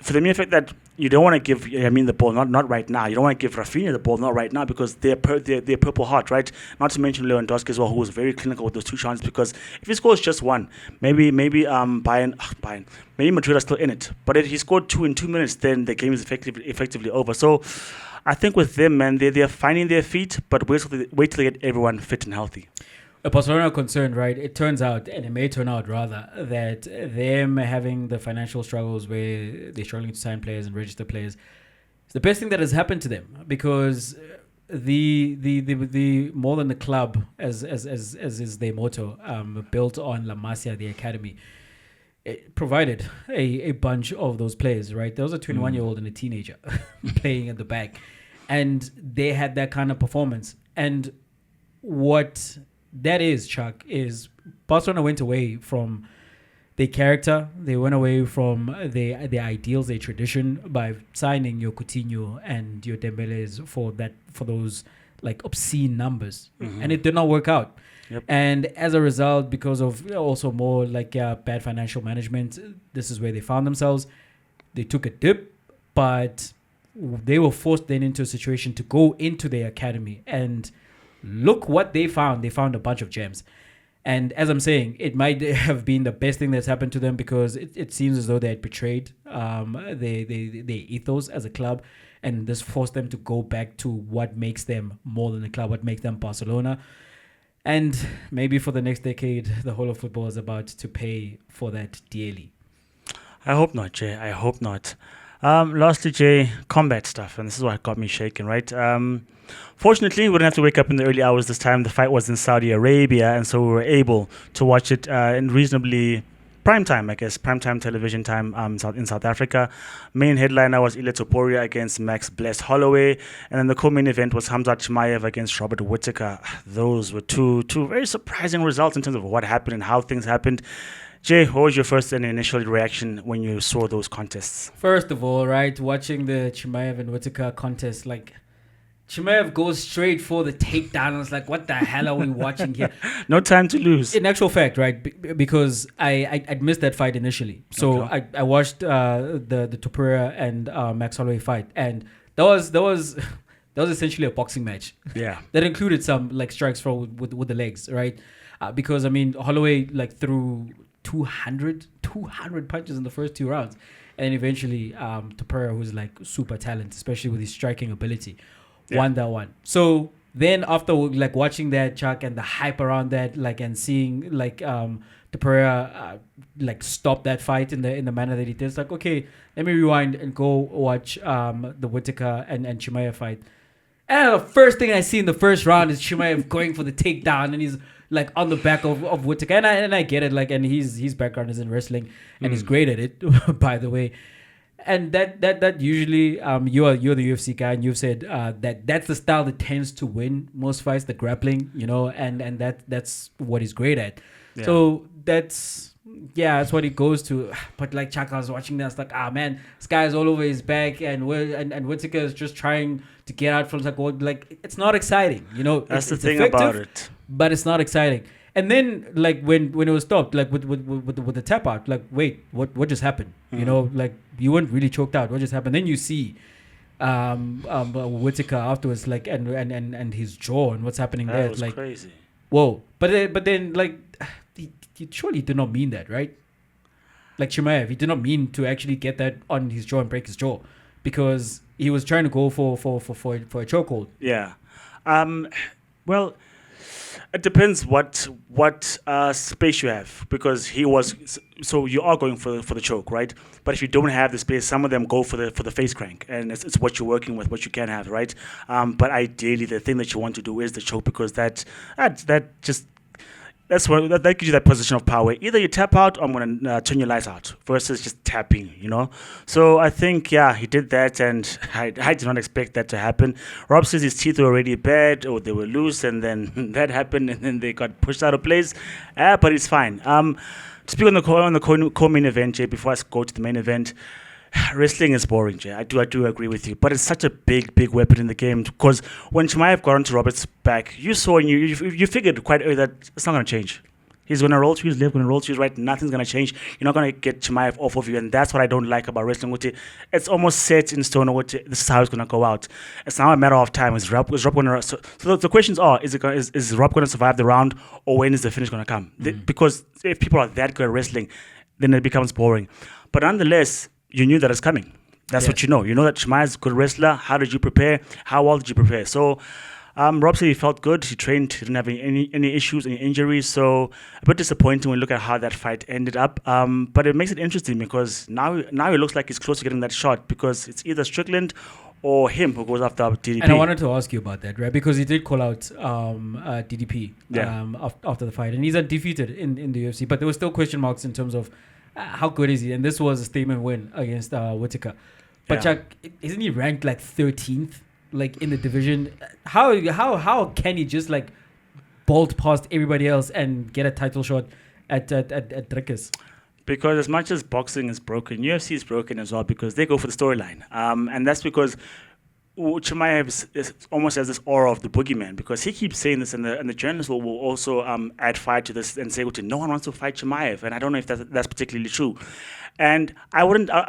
For the mere fact that you don't want to give the ball, not right now. You don't want to give Rafinha the ball, not right now, because they're Purple Heart, right? Not to mention Lewandowski as well, who was very clinical with those two chances. Because if he scores just one, maybe Bayern, maybe Madrid are still in it. But if he scored two in 2 minutes, then the game is effectively over. So I think with them, man, they're finding their feet, but wait till they get everyone fit and healthy. Barcelona are concerned, right? It turns out, and it may turn out rather, that them having the financial struggles where they're struggling to sign players and register players is the best thing that has happened to them, because the more than the club, as is their motto, built on La Masia, the academy, it provided a bunch of those players, right? There was a 21-year-old and a teenager playing at the back, and they had that kind of performance. And what that is, Chuck, is Barcelona went away from their character. They went away from their ideals, their tradition, by signing your Coutinho and your Dembeles for those like obscene numbers, and it did not work out. Yep. And as a result, because of also more like bad financial management, this is where they found themselves. They took a dip, but they were forced then into a situation to go into their academy, and look what they found. They found a bunch of gems. And as I'm saying, it might have been the best thing that's happened to them, because it seems as though they had betrayed their ethos as a club, and this forced them to go back to what makes them more than a club, what makes them Barcelona. And maybe for the next decade, the whole of football is about to pay for that dearly. I hope not, Jay. I hope not. Lastly, Jay, combat stuff, and this is what got me shaken, right? Fortunately, we didn't have to wake up in the early hours this time. The fight was in Saudi Arabia, and so we were able to watch it in reasonably prime time, I guess, primetime television time in South Africa. Main headliner was Ilia Topuria against Max Holloway, and then the co-main event was Hamza Chimaev against Robert Whittaker. Those were two very surprising results in terms of what happened and how things happened. Jay, what was your first and initial reaction when you saw those contests? First of all, right, watching the Chimaev and Whittaker contest, like, Chimaev goes straight for the takedown. I was like, what the hell are we watching here? No time to lose. In actual fact, right, because I'd missed that fight initially. So okay. I watched the Topuria and Max Holloway fight, and that was essentially a boxing match. Yeah. That included some like strikes with the legs, right? Because, I mean, Holloway like threw 200 punches in the first 2 rounds, and eventually Topuria, who's like super talented, especially with his striking ability, won that one. So then after like watching that, Chuck, and the hype around that, like, and seeing like Topuria like stop that fight in the manner that he did, it's like, okay, let me rewind and go watch the Whittaker and Chimaev fight. And the first thing I see in the first round is Chimaev going for the takedown, and he's like on the back of Whittaker, and I get it, like, and his background is in wrestling, and he's great at it, by the way. And that usually you're the UFC guy, and you've said that's the style that tends to win most fights, the grappling, you know, and that's what he's great at. Yeah. So that's what he goes to. But like Chaka was watching that, it's like, man, this guy is all over his back, and Whittaker is just trying to get out from like it's not exciting, you know. That's the thing about it. But it's not exciting. And then, like, when it was stopped, like with the tap out, like, wait, what just happened? You know, like, you weren't really choked out. What just happened? Then you see Whittaker afterwards, like, and his jaw and what's happening there. That was like crazy. Whoa! But then like, he surely did not mean that, right? Like Chimaev, he did not mean to actually get that on his jaw and break his jaw, because he was trying to go for a chokehold. Yeah. Well, it depends what space you have, because he was, so you are going for the choke, right? But if you don't have the space, some of them go for the face crank, and it's what you're working with, what you can have, right? But ideally, the thing that you want to do is the choke, because that just that's what that gives you that position of power. Either you tap out, or I'm gonna turn your lights out, versus just tapping. So I think he did that, and I did not expect that to happen. Rob says his teeth were already bad, or they were loose, and then that happened, and then they got pushed out of place. But it's fine. To speak on the co-main event, Jay, before I go to the main event. Wrestling is boring, Jay. I do agree with you, but it's such a big weapon in the game, because when Chimaev got onto Robert's back, you saw and you figured quite early that it's not going to change. He's going to roll to his left, going to roll to his right. Nothing's going to change. You're not going to get Chimaev off of you, and that's what I don't like about wrestling. It's almost set in stone. This is how it's going to go out. It's now a matter of time. Is Rob going to? So the questions are: is Rob going to survive the round, or when is the finish going to come? Because if people are that good at wrestling, then it becomes boring. But nonetheless, you knew that it's coming. That's what you know. You know that Chimaev is a good wrestler. How did you prepare? How well did you prepare? So Rob said he felt good. He trained. He didn't have any issues, any injuries. So a bit disappointing when you look at how that fight ended up. But it makes it interesting, because now it looks like he's close to getting that shot, because it's either Strickland or him who goes after DDP. And I wanted to ask you about that, right? Because he did call out DDP after the fight, and he's undefeated in the UFC. But there were still question marks in terms of how good is he? And this was a statement win against Whittaker. But Chuck, isn't he ranked like 13th, like in the division? How can he just like bolt past everybody else and get a title shot at Drickus? Because as much as boxing is broken, UFC is broken as well, because they go for the storyline, and that's because Chimaev is almost has this aura of the boogeyman, because he keeps saying this, and the journalists will also add fire to this and say, no one wants to fight Chimaev, and I don't know if that's particularly true. And I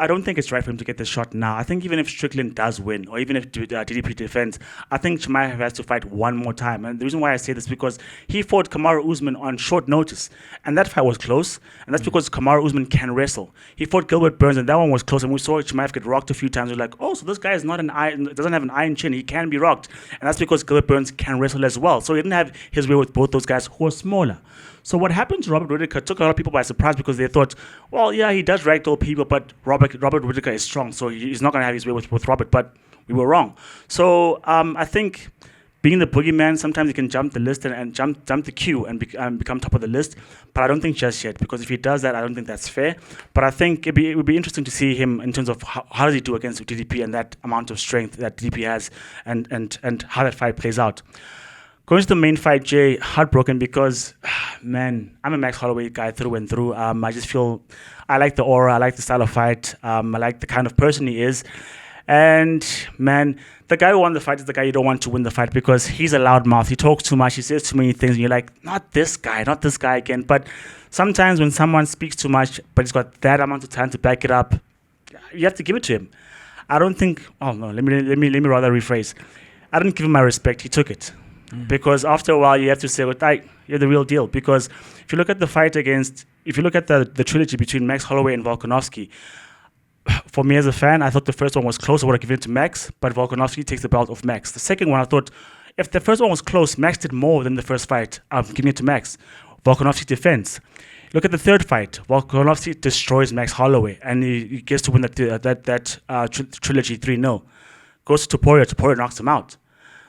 don't think it's right for him to get this shot now. I think even if Strickland does win, or even if DDP defends, I think Chimaev has to fight one more time. And the reason why I say this is because he fought Kamaru Usman on short notice, and that fight was close. And that's because Kamaru Usman can wrestle. He fought Gilbert Burns, and that one was close. And we saw Chimaev get rocked a few times. We're like, oh, so this guy is not doesn't have an iron chin. He can be rocked, and that's because Gilbert Burns can wrestle as well. So he didn't have his way with both those guys who are smaller. So what happened to Robert Whittaker took a lot of people by surprise, because they thought, well, yeah, he does ragdoll people, but Robert Whittaker is strong, so he's not going to have his way with Robert. But we were wrong. So I think being the boogeyman, sometimes he can jump the list and jump the queue and become top of the list. But I don't think just yet, because if he does that, I don't think that's fair. But I think it would be interesting to see him in terms of how does he do against DDP and that amount of strength that DDP has, and how that fight plays out. Going to the main fight, Jay, heartbroken, because, man, I'm a Max Holloway guy through and through. I just feel I like the aura, I like the style of fight, I like the kind of person he is. And, man, the guy who won the fight is the guy you don't want to win the fight, because he's a loudmouth. He talks too much. He says too many things. And you're like, not this guy again. But sometimes when someone speaks too much, but he's got that amount of time to back it up, you have to give it to him. I don't think, let me rather rephrase. I didn't give him my respect. He took it. Because after a while, you have to say, you're the real deal. Because if you look at the fight if you look at the trilogy between Max Holloway and Volkanovski, for me as a fan, I thought the first one was close. I would have given it to Max, but Volkanovski takes the belt off Max. The second one, I thought, if the first one was close, Max did more than the first fight. I'm giving it to Max. Volkanovski defends. Look at the third fight. Volkanovski destroys Max Holloway, and he gets to win that trilogy 3-0. Goes to Topuria. Topuria knocks him out.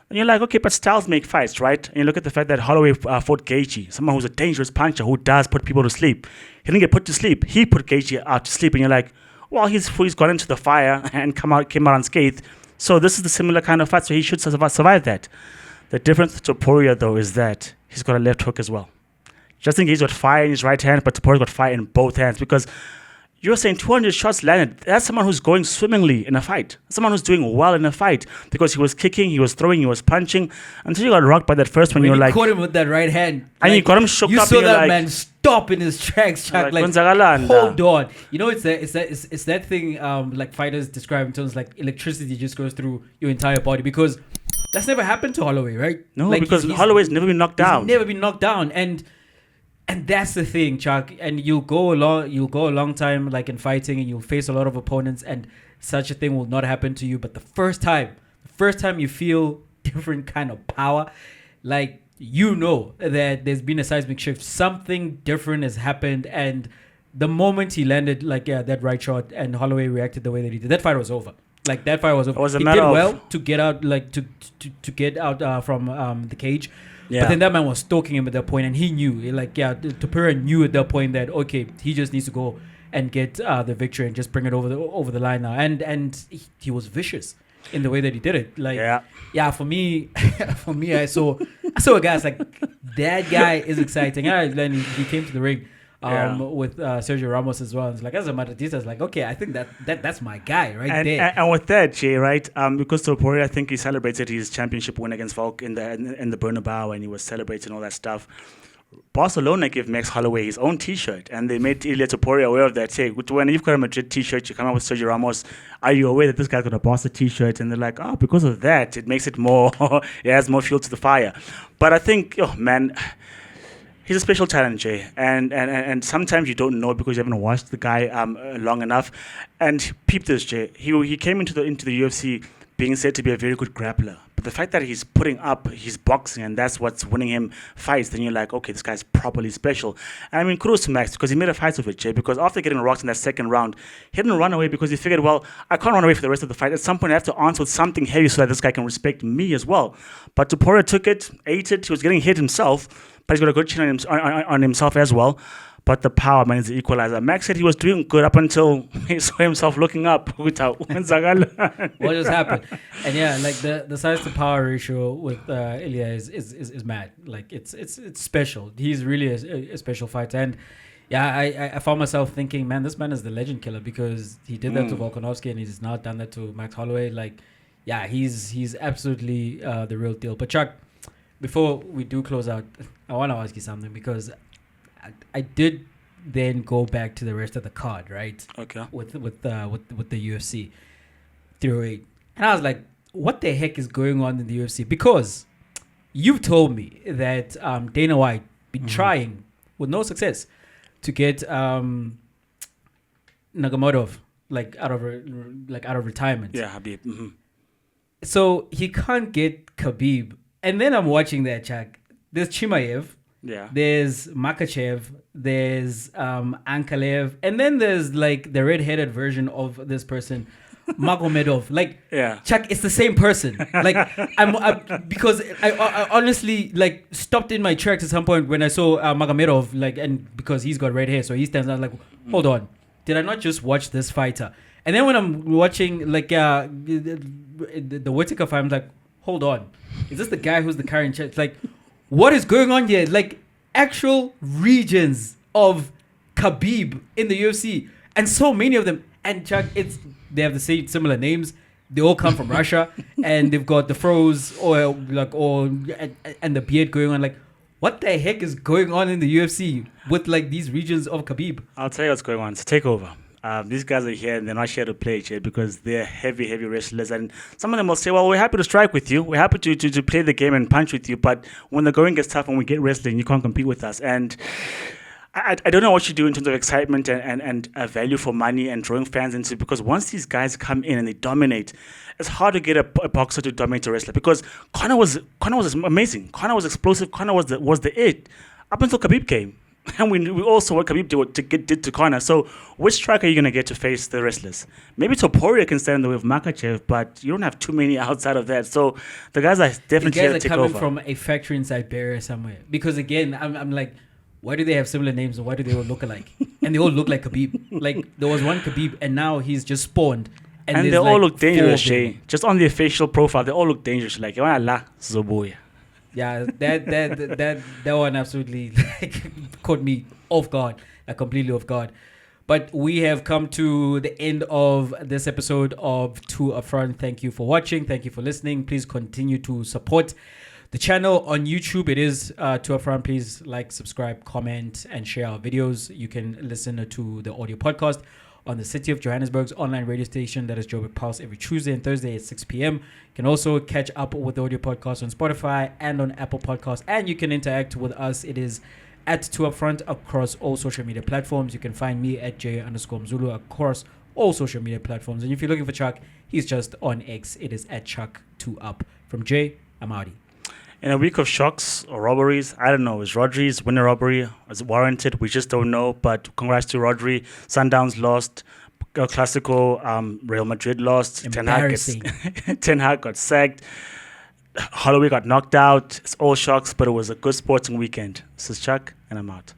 And you're like, okay, but styles make fights, right? And you look at the fact that Holloway fought Gaethje, someone who's a dangerous puncher who does put people to sleep. He didn't get put to sleep. He put Gaethje out to sleep, and you're like, well, he's gone into the fire and came out unscathed. So this is the similar kind of fight, so he should survive that. The difference with Topuria, though, is that he's got a left hook as well. Just in case he's got fire in his right hand, but Topuria's got fire in both hands, because you're saying 200 shots landed. That's someone who's going swimmingly in a fight. Someone who's doing well in a fight, because he was kicking, he was throwing, he was punching, until you got rocked by that first one. You're like, caught him with that right hand, and you got him shook up. You saw that man stop in his tracks, Chuck. Like, hold on. You know, it's that thing like fighters describe in terms of like electricity just goes through your entire body, because that's never happened to Holloway, right? No, like, because Holloway's never been knocked down. He's never been knocked down, and that's the thing, Chuck. And you'll go a long time like in fighting, and you'll face a lot of opponents, and such a thing will not happen to you. But the first time you feel different kind of power, like, you know that there's been a seismic shift. Something different has happened, and the moment he landed that right shot and Holloway reacted the way that he did, that fight was over. Like, that fight was over. He did well to get out, like to get out from the cage. But then that man was stalking him at that point, and he knew, Topuria knew at that point that, okay, he just needs to go and get the victory and just bring it over the line now. And he was vicious in the way that he did it. For me, I saw a guy. It's like, that guy is exciting. And then he came to the ring with Sergio Ramos as well. It's like, as a Madridista, it's like, okay, I think that's my guy there. And with that, Jay, right? Because Topuria, I think he celebrated his championship win against Volk in the Bernabeu, and he was celebrating all that stuff. Barcelona gave Max Holloway his own T-shirt, and they made Ilia Topuria aware of that. Hey, when you've got a Madrid T-shirt, you come out with Sergio Ramos. Are you aware that this guy's got a Barca T-shirt? And they're like, oh, because of that, it makes it more. It adds more fuel to the fire. But I think, he's a special talent, Jay, and sometimes you don't know because you haven't watched the guy long enough. And peep this, Jay. He came into the UFC being said to be a very good grappler. But the fact that he's putting up his boxing and that's what's winning him fights, then you're like, okay, this guy's properly special. And I mean, kudos to Max because he made a fight of it, Jay, because after getting rocked in that second round, he didn't run away because he figured, well, I can't run away for the rest of the fight. At some point, I have to answer with something heavy so that this guy can respect me as well. But Topuria took it, ate it. He was getting hit himself, but he's got a good chin on himself as well. But the power, man, is the equalizer. Max said he was doing good up until he saw himself looking up. What just happened? And the size to power ratio with Ilia is mad. Like it's special. He's really a special fighter. And I found myself thinking, man, this man is the legend killer because he did that to Volkanovski and he's now done that to Max Holloway. He's absolutely the real deal. But Chuck, before we do close out, I want to ask you something because I did then go back to the rest of the card, right? Okay. With the UFC 308, and I was like, what the heck is going on in the UFC? Because you've told me that Dana White been trying with no success to get Nagomedov out of retirement. Yeah, Habib. Mm-hmm. So he can't get Khabib, and then I'm watching that, Chuck. There's Chimaev. Yeah. There's Makachev, there's Ankalev, and then there's the red-headed version of this person, Magomedov. Chuck, it's the same person. Because I honestly stopped in my tracks at some point when I saw Magomedov, and because he's got red hair, so he stands out hold on, did I not just watch this fighter? And then when I'm watching the Whittaker fight, I'm like, hold on, is this the guy who's the current champ? What is going on here? Actual regions of Khabib in the UFC, and so many of them. And Chuck, they have the same similar names. They all come from Russia, and they've got the froze and the beard going on. What the heck is going on in the UFC with these regions of Khabib? I'll tell you what's going on. It's a takeover. These guys are here and they're not here to play, Jay, because they're heavy wrestlers. And some of them will say, well, we're happy to strike with you. We're happy to play the game and punch with you. But when the going gets tough and we get wrestling, you can't compete with us. And I don't know what you do in terms of excitement and value for money and drawing fans into, because once these guys come in and they dominate, it's hard to get a boxer to dominate a wrestler, because Conor was amazing. Conor was explosive. Conor was the it up until Khabib came. And we all saw what Khabib did to Conor. So which striker are you going to get to face the wrestlers? Maybe Topuria can stand in the way of Makachev, but you don't have too many outside of that. So the guys are definitely here to take over. The guys are coming from a factory in Siberia somewhere. Because again, I'm like, why do they have similar names and why do they all look alike? And they all look like Khabib. There was one Khabib and now he's just spawned. And they all look dangerous, Shay. Just on the official profile, they all look dangerous. La Zoboya. Yeah, that one absolutely caught me off guard, completely off guard. But we have come to the end of this episode of Two Upfront. Thank you for watching. Thank you for listening. Please continue to support the channel on YouTube. It is Two Upfront. Please like, subscribe, comment, and share our videos. You can listen to the audio podcast on the City of Johannesburg's online radio station, that is Joburg Pulse, every Tuesday and Thursday at 6 p.m. You can also catch up with the audio podcast on Spotify and on Apple Podcasts, and you can interact with us. It is at Two Upfront across all social media platforms. You can find me at J_Mzulu across all social media platforms. And if you're looking for Chuck, he's just on X. It is at Chuck2Up. From Jay, I'm Audi. In a week of shocks or robberies, I don't know, is Rodri's winner robbery? Is it warranted? We just don't know. But congrats to Rodri. Sundowns lost. Clasico, Real Madrid lost. Embarrassing. Ten Hag got sacked. Holloway got knocked out. It's all shocks, but it was a good sporting weekend. This is Chuck, and I'm out.